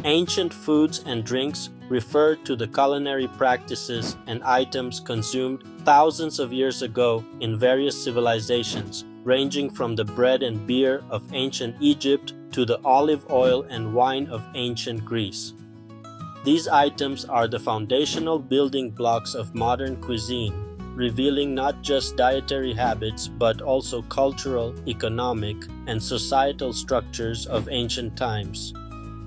Ancient foods and drinks refer to the culinary practices and items consumed thousands of years ago in various civilizations, ranging from the bread and beer of ancient Egypt to the olive oil and wine of ancient Greece. These items are the foundational building blocks of modern cuisine, revealing not just dietary habits but also cultural, economic, and societal structures of ancient times.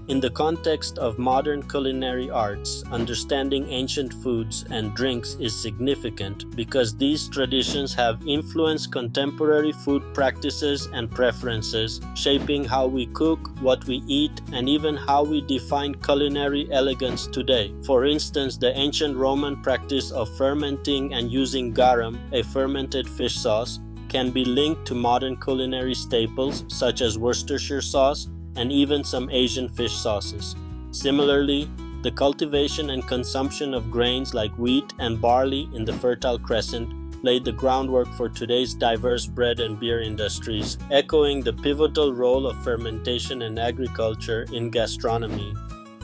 In the context of modern culinary arts, understanding ancient foods and drinks is significant because these traditions have influenced contemporary food practices and preferences, shaping how we cook, what we eat, and even how we define culinary elegance today. For instance, the ancient Roman practice of fermenting and using garum, a fermented fish sauce, can be linked to modern culinary staples such as Worcestershire sauce and even some Asian fish sauces. Similarly, the cultivation and consumption of grains like wheat and barley in the Fertile Crescent laid the groundwork for today's diverse bread and beer industries, echoing the pivotal role of fermentation and agriculture in gastronomy.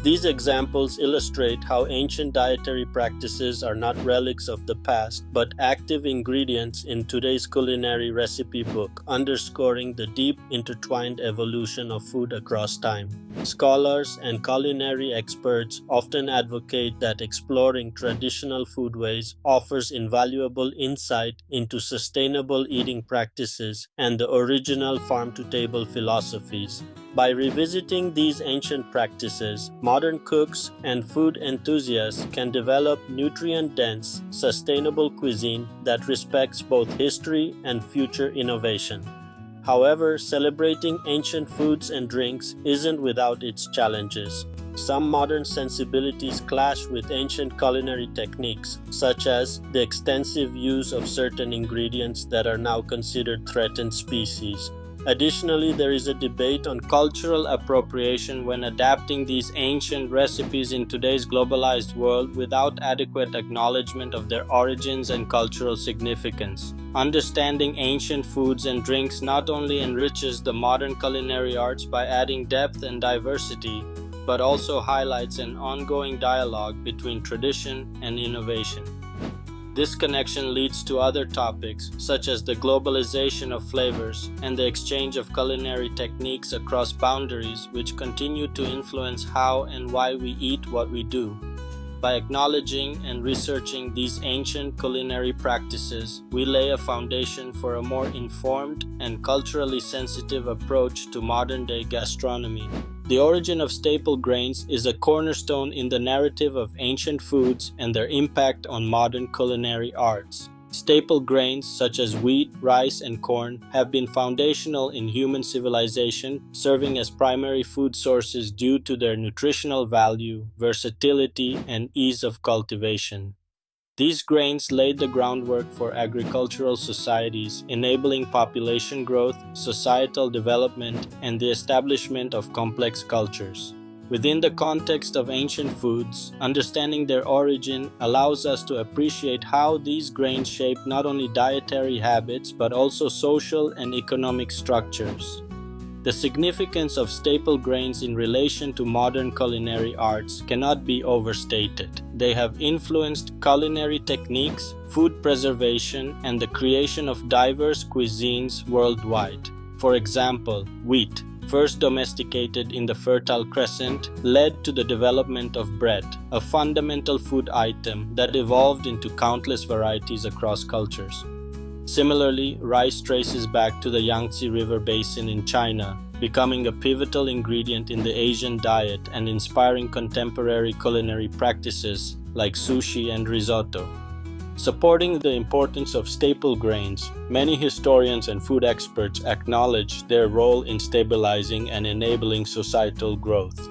These examples illustrate how ancient dietary practices are not relics of the past, but active ingredients in today's culinary recipe book, underscoring the deep intertwined evolution of food across time. Scholars and culinary experts often advocate that exploring traditional foodways offers invaluable insight into sustainable eating practices and the original farm-to-table philosophies. By revisiting these ancient practices, modern cooks and food enthusiasts can develop nutrient-dense, sustainable cuisine that respects both history and future innovation. However, celebrating ancient foods and drinks isn't without its challenges. Some modern sensibilities clash with ancient culinary techniques, such as the extensive use of certain ingredients that are now considered threatened species. Additionally, there is a debate on cultural appropriation when adapting these ancient recipes in today's globalized world without adequate acknowledgement of their origins and cultural significance. Understanding ancient foods and drinks not only enriches the modern culinary arts by adding depth and diversity, but also highlights an ongoing dialogue between tradition and innovation. This connection leads to other topics, such as the globalization of flavors and the exchange of culinary techniques across boundaries, which continue to influence how and why we eat what we do. By acknowledging and researching these ancient culinary practices, we lay a foundation for a more informed and culturally sensitive approach to modern-day gastronomy. The origin of staple grains is a cornerstone in the narrative of ancient foods and their impact on modern culinary arts. Staple grains such as wheat, rice, and corn have been foundational in human civilization, serving as primary food sources due to their nutritional value, versatility, and ease of cultivation. These grains laid the groundwork for agricultural societies, enabling population growth, societal development, and the establishment of complex cultures. Within the context of ancient foods, understanding their origin allows us to appreciate how these grains shaped not only dietary habits but also social and economic structures. The significance of staple grains in relation to modern culinary arts cannot be overstated. They have influenced culinary techniques, food preservation, and the creation of diverse cuisines worldwide. For example, wheat, first domesticated in the Fertile Crescent, led to the development of bread, a fundamental food item that evolved into countless varieties across cultures. Similarly, rice traces back to the Yangtze River basin in China, becoming a pivotal ingredient in the Asian diet and inspiring contemporary culinary practices like sushi and risotto. Supporting the importance of staple grains, many historians and food experts acknowledge their role in stabilizing and enabling societal growth.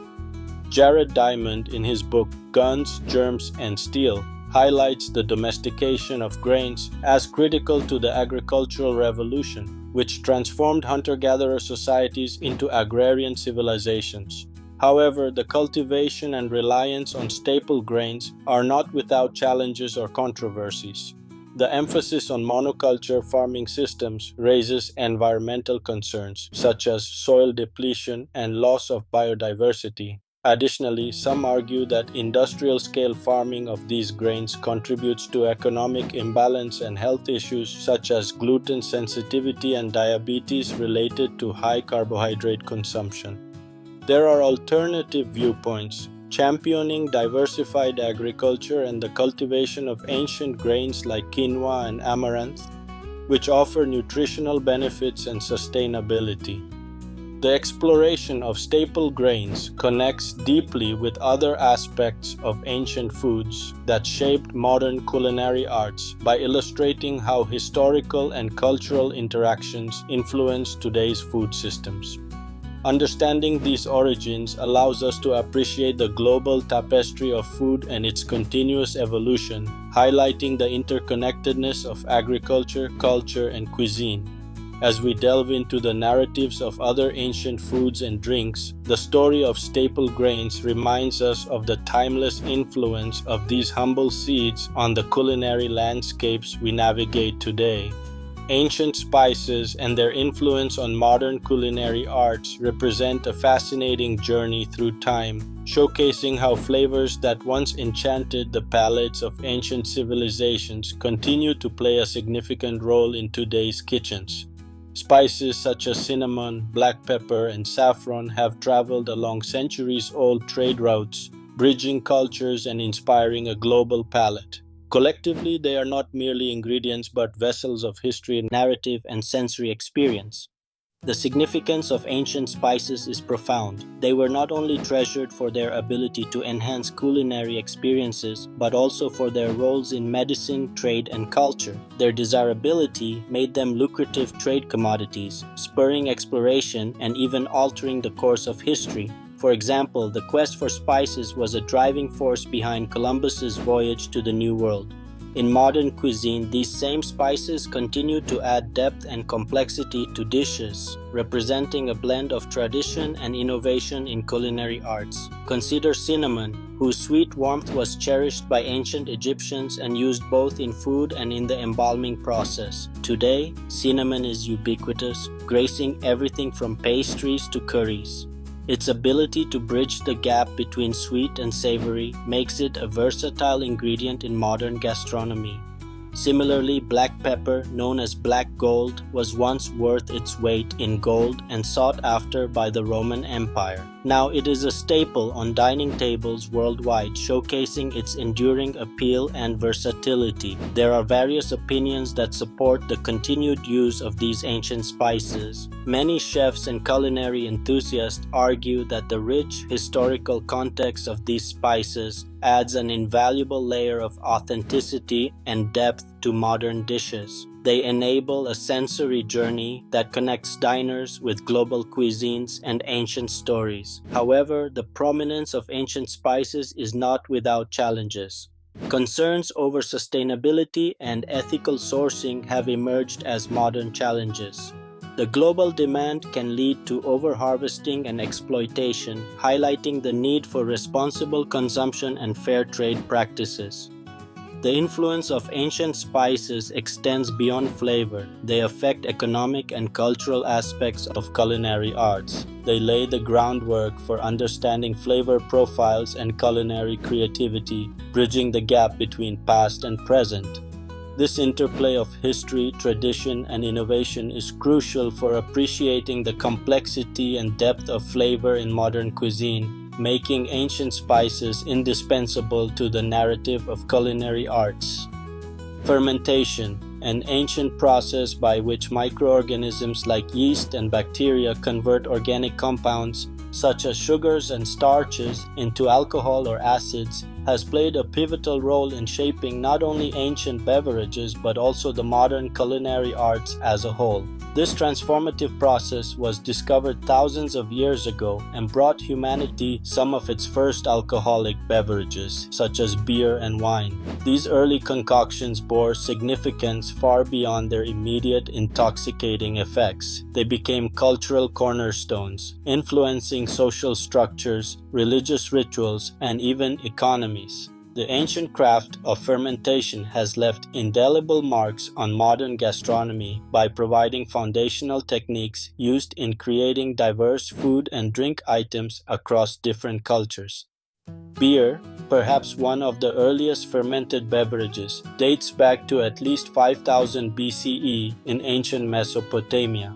Jared Diamond, in his book Guns, Germs, and Steel, highlights the domestication of grains as critical to the agricultural revolution, which transformed hunter-gatherer societies into agrarian civilizations. However, the cultivation and reliance on staple grains are not without challenges or controversies. The emphasis on monoculture farming systems raises environmental concerns such as soil depletion and loss of biodiversity. Additionally, some argue that industrial-scale farming of these grains contributes to economic imbalance and health issues such as gluten sensitivity and diabetes related to high carbohydrate consumption. There are alternative viewpoints, championing diversified agriculture and the cultivation of ancient grains like quinoa and amaranth, which offer nutritional benefits and sustainability. The exploration of staple grains connects deeply with other aspects of ancient foods that shaped modern culinary arts by illustrating how historical and cultural interactions influence today's food systems. Understanding these origins allows us to appreciate the global tapestry of food and its continuous evolution, highlighting the interconnectedness of agriculture, culture, and cuisine. As we delve into the narratives of other ancient foods and drinks, the story of staple grains reminds us of the timeless influence of these humble seeds on the culinary landscapes we navigate today. Ancient spices and their influence on modern culinary arts represent a fascinating journey through time, showcasing how flavors that once enchanted the palates of ancient civilizations continue to play a significant role in today's kitchens. Spices such as cinnamon, black pepper, and saffron have traveled along centuries-old trade routes, bridging cultures and inspiring a global palate. Collectively, they are not merely ingredients but vessels of history, narrative, and sensory experience. The significance of ancient spices is profound. They were not only treasured for their ability to enhance culinary experiences, but also for their roles in medicine, trade, and culture. Their desirability made them lucrative trade commodities, spurring exploration and even altering the course of history. For example, the quest for spices was a driving force behind Columbus's voyage to the New World. In modern cuisine, these same spices continue to add depth and complexity to dishes, representing a blend of tradition and innovation in culinary arts. Consider cinnamon, whose sweet warmth was cherished by ancient Egyptians and used both in food and in the embalming process. Today, cinnamon is ubiquitous, gracing everything from pastries to curries. Its ability to bridge the gap between sweet and savory makes it a versatile ingredient in modern gastronomy. Similarly, black pepper, known as black gold, was once worth its weight in gold and sought after by the Roman Empire. Now it is a staple on dining tables worldwide, showcasing its enduring appeal and versatility. There are various opinions that support the continued use of these ancient spices. Many chefs and culinary enthusiasts argue that the rich historical context of these spices adds an invaluable layer of authenticity and depth to modern dishes. They enable a sensory journey that connects diners with global cuisines and ancient stories. However, the prominence of ancient spices is not without challenges. Concerns over sustainability and ethical sourcing have emerged as modern challenges. The global demand can lead to overharvesting and exploitation, highlighting the need for responsible consumption and fair trade practices. The influence of ancient spices extends beyond flavor. They affect economic and cultural aspects of culinary arts. They lay the groundwork for understanding flavor profiles and culinary creativity, bridging the gap between past and present. This interplay of history, tradition, and innovation is crucial for appreciating the complexity and depth of flavor in modern cuisine, making ancient spices indispensable to the narrative of culinary arts. Fermentation, an ancient process by which microorganisms like yeast and bacteria convert organic compounds, such as sugars and starches, into alcohol or acids, has played a pivotal role in shaping not only ancient beverages but also the modern culinary arts as a whole. This transformative process was discovered thousands of years ago and brought humanity some of its first alcoholic beverages, such as beer and wine. These early concoctions bore significance far beyond their immediate intoxicating effects. They became cultural cornerstones, influencing social structures, religious rituals, and even economies. The ancient craft of fermentation has left indelible marks on modern gastronomy by providing foundational techniques used in creating diverse food and drink items across different cultures. Beer, perhaps one of the earliest fermented beverages, dates back to at least 5000 BCE in ancient Mesopotamia.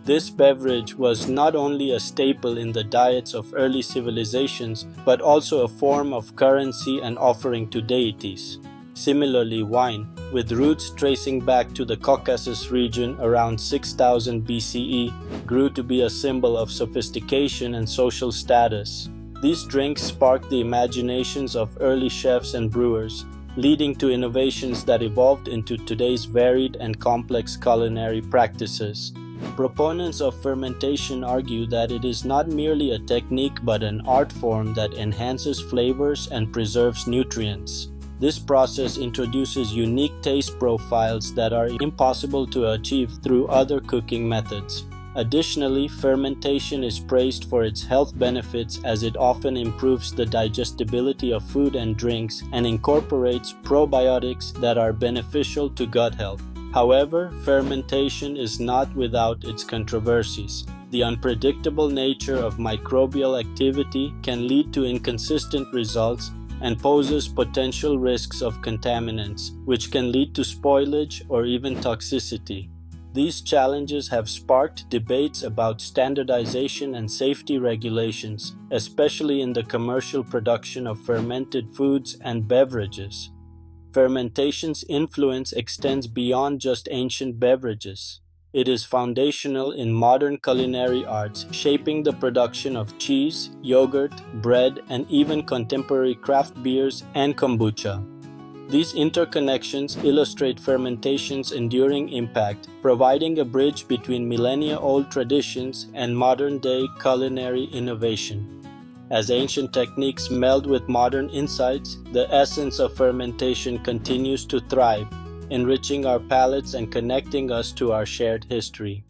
This beverage was not only a staple in the diets of early civilizations, but also a form of currency and offering to deities. Similarly, wine, with roots tracing back to the Caucasus region around 6000 BCE, grew to be a symbol of sophistication and social status. These drinks sparked the imaginations of early chefs and brewers, leading to innovations that evolved into today's varied and complex culinary practices. Proponents of fermentation argue that it is not merely a technique but an art form that enhances flavors and preserves nutrients. This process introduces unique taste profiles that are impossible to achieve through other cooking methods. Additionally, fermentation is praised for its health benefits as it often improves the digestibility of food and drinks and incorporates probiotics that are beneficial to gut health. However, fermentation is not without its controversies. The unpredictable nature of microbial activity can lead to inconsistent results and poses potential risks of contaminants, which can lead to spoilage or even toxicity. These challenges have sparked debates about standardization and safety regulations, especially in the commercial production of fermented foods and beverages. Fermentation's influence extends beyond just ancient beverages. It is foundational in modern culinary arts, shaping the production of cheese, yogurt, bread, and even contemporary craft beers and kombucha. These interconnections illustrate fermentation's enduring impact, providing a bridge between millennia-old traditions and modern-day culinary innovation. As ancient techniques meld with modern insights, the essence of fermentation continues to thrive, enriching our palates and connecting us to our shared history.